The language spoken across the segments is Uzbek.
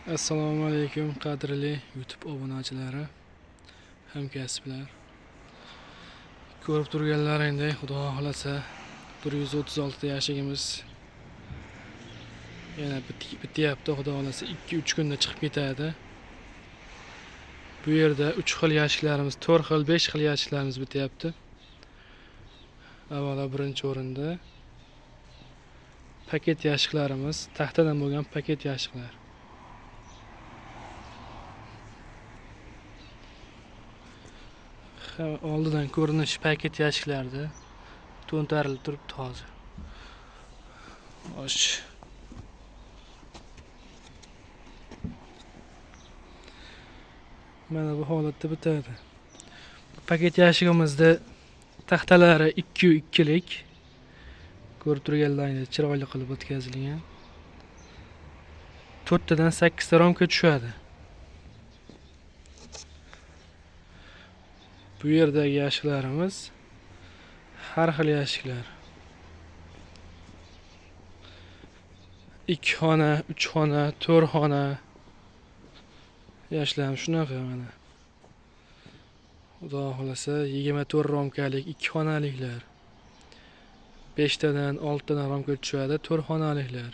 Assalomu alaykum qadrli YouTube obunachilari, hamkasblar. Ko'rib turganlaringdek, Xudo xolasa 136 yashigimiz yana bityapti. Xudo xolasa 2-3 kunda chiqib ketadi. Bu yerda 3 xil yashiklarimiz, 4 xil, 5 xil yashiklarimiz bityapti. Avvalo birinchi o'rinda paket yashiklarimiz, taxtadan bo'lgan paket yashiklar. Oldidan ko'rinish paket yashiklarda to'ntarilib turibdi hozir. Osh. Mana bu holatda bitadi. Paket yashigimizda taxtalari 2x2lik. Ko'rib turganlaringizdek chiroyli qilib o'tkazilgan. 4 tadan 8 ta ramka tushadi. Bu yerdagi yashiklarimiz har xil yashiklar. 2 xona, 3 xona, 4 xona yashiklarimiz shunaqa mana. Xudo xolasa 24 ramkalik 2 xonaliklar. 5 tadan 6 tadan ramka tushadi, 4 xonaliklar.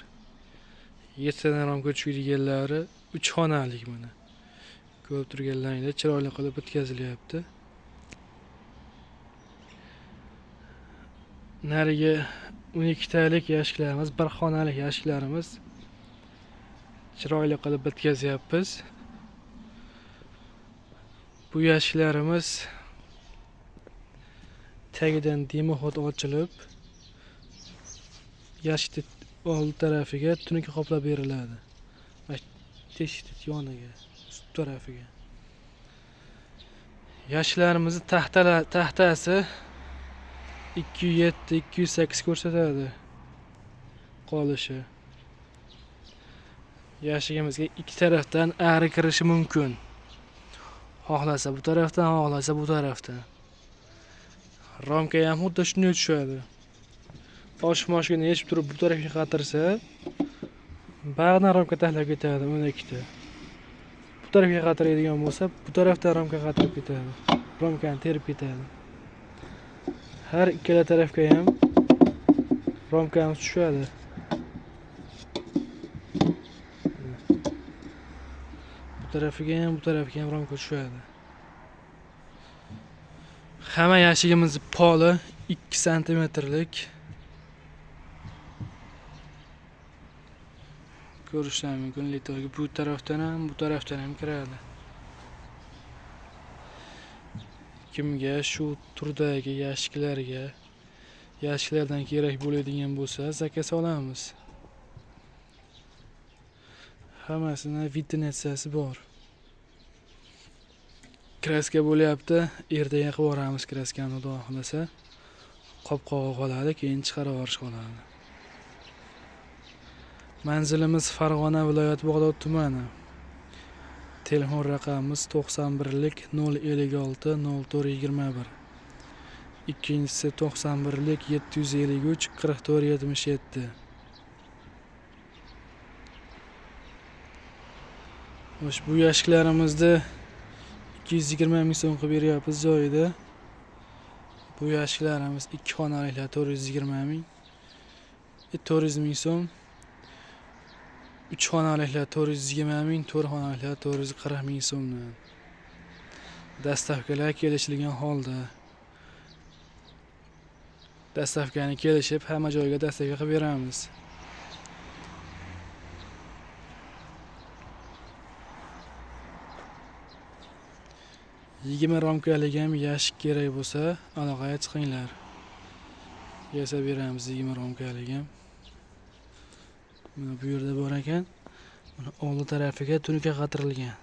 7 tadan ramka tushadiganlari 3 xonalik mana. Ko'rib turganlaringdek chiroyli qilib bitkazilyapti. Nariga 12 talik yashiklarimiz, 1 xonalik yashiklarimiz chiroyli qilib bitkazyapmiz. Bu yashiklarimiz tagidan dimoxod ochilib, yashik old tarafiga tunuka qoplab beriladi. Va teshik yoniga, ust tarafiga. Yashiklarimizni taxtasi 207, 208 ko'rsatadi qolishi. Yashigimizga ikki tarafdan ari kirishi mumkin. Xohlasa bu tarafdan, xohlasa bu tarafdan. Ramka ham xuddi shunday tushadi. Oshmoshini yechib turib bu tarafga qatirsa, bag'dan ramka tahlab ketadi 12 ta. Bu tarafga qatiradigan bo'lsa, bu tarafdan ramka qatirib ketadi. Ramkani terib ketadi. Har ikkala tarafga ham ramkamiz tushadi. Bu tarafiga ham, bu tarafga ham ramka tushadi. Hamma yashigimiz poli 2 santimetrlik. Ko'rishlar mumkin, litoga bu tarafdan ham, bu tarafdan ham kiradi. Kimga shu turdagi yashiklardan kerak bo'ladigan bo'lsa, zakaz olamiz. Hammasini vitinatsiyasi bor. Kraska bo'lyapti, ertaga qilib yuboramiz kraskani, xudo xolasa. Qop-qog'i qoladi, keyin chiqarib yuborish qoladi. Manzilimiz Farg'ona viloyat Bog'dod tumani. Telefon raqamimiz 91lik 056 0421. Ikkinchisi 91lik 753 44 77. Bu yashiklarimizni 220 ming so'm qilib beryapmiz joyida. Bu yashiklarimiz 2 xonaliklar 420 ming. 400 ming so'm. 3 xonaliklar 420 ming, 4 xonaliklar 440 ming so'mdan. Dastavkalar kelishilgan holda. Dastavkani kelishib, hamma joyga dastavka qilib beramiz. Yigirma ramkalik ham yashik kerak bo'lsa, aloqaga chiqinglar. Yasab beramiz 20 ramkalik ham. Mana bu yerda bor ekan. Mana oldi tarafiga tunuka qatirilgan.